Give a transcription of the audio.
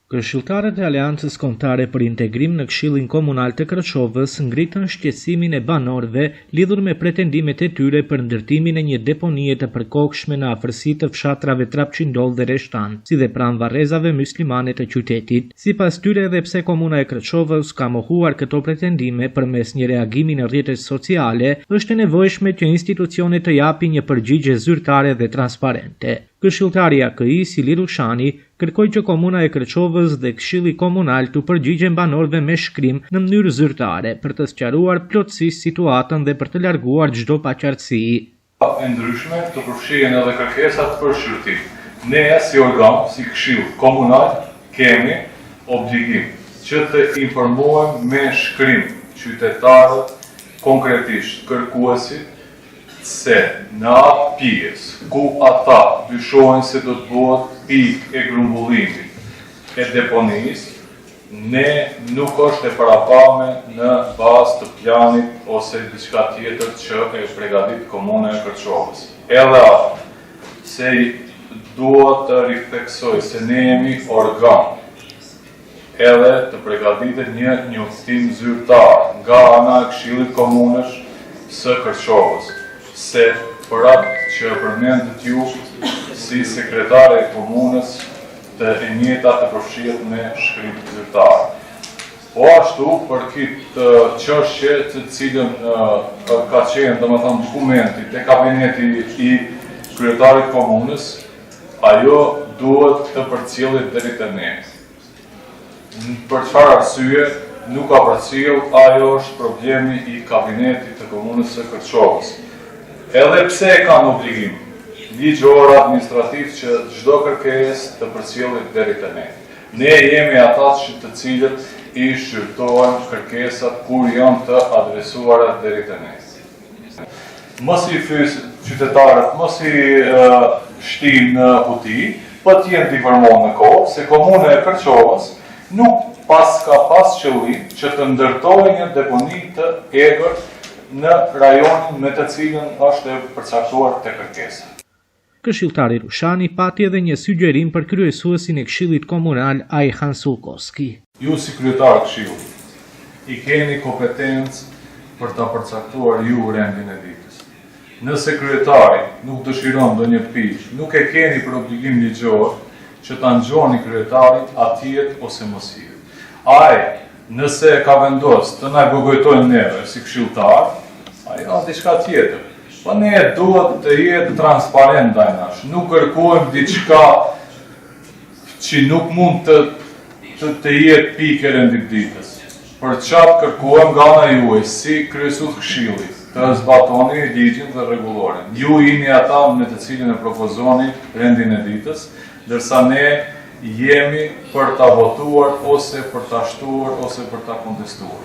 Këshilltarët e Aleancës Kombëtare për Integrim në Këshillin Komunal të Kërçovës ngritën shqetësimin e banorëve lidhur me pretendimet e tyre për ndërtimin e një deponie të përkohshme në afërsi të fshatrave Trapçindol dhe Reshtan, si dhe pranë varrezave myslimane të qytetit. Sipas tyre, edhe pse Komuna e Kërçovës ka mohuar këto pretendime përmes një reagimi në rrjetet sociale, është e nevojshme që institucionet të japin një përgjigje zyrtare dhe transparente. Këshilltari AKI Sili Rushani kërkoi që Komuna e Kërçovës dhe Këshilli Komunal të përgjigjen banorëve me shkrim në mënyrë zyrtare për të sqaruar plotësisht situatën dhe për të larguar çdo paqartësi. E ndryshme të përfshihen edhe kërkesat për shërtim. Ne si organ, si Këshill Komunal, kemi obligim që të informojmë me shkrim qytetarët, konkretisht kërkuesit, se në atë pjesë ku ata dyshojnë se do të bëhet pikë e grumbullimit e deponisë, ne nuk është e parapame në bazë të planit ose diçka tjetër që e përgatit Komuna e Kërçovës. Edhe atë se duhet të rifleksoj se ne jemi organ, edhe të përgatitet një njoftim zyrtar nga ana e Këshillit Komunës së Kërçovës, se për atë që përmendet ju si sekretare e komunës të e njëjta të përfshihet me shkrim zyrtar. Po ashtu për këtë çështje të cilën ka qenë domethënë dokumenti te kabineti i kryetarit komunës, ajo duhet të përcjellet deri te ne. Për çfarë arsye nuk ka përcjell, ajo është problemi i kabinetit të komunës së Kërçovës. Edhe pse e kanë obligim ligjor administrativ që çdo kërkesë të përcjellet deri te ne. Ne jemi ata të cilët i shqyrtojmë kërkesat kur janë të adresuara deri te ne. Mos i fys qytetarët, mos i shtin në huti, po të jenë të informuar në kohë se Komuna e Kërçovës nuk ka pas qëllim që të ndërtojë një deponi të egër në rajonin me të cilën është e përcaktuar te kërkesa. Këshilltari Rushani pati edhe një sugjerim për kryesuesin e Këshillit Komunal Ajhan Sulkoski. Ju si kryetar këshillit i keni kompetencë për ta përcaktuar ju rendin e ditës. Nëse kryetari nuk dëshiron ndonjë pikë, nuk e keni për obligim ligjor që ta nxjoni kryetarin atjet ose mos i. Ai nëse ka vendos të na gogojtojnë neve si këshilltar, ajo është diçka tjetër. Po ne duhet të jetë transparent ndaj nash. Nuk kërkojmë diçka që nuk mund të jetë pikë e rendit ditës. Për çfarë kërkojmë nga ana juaj si kryesues të këshillit, të zbatoni ligjin dhe rregulloren. Ju jeni ata me të cilin e propozoni rendin e ditës, ndërsa ne jemi për ta votuar ose për ta shtuar ose për ta kontestuar.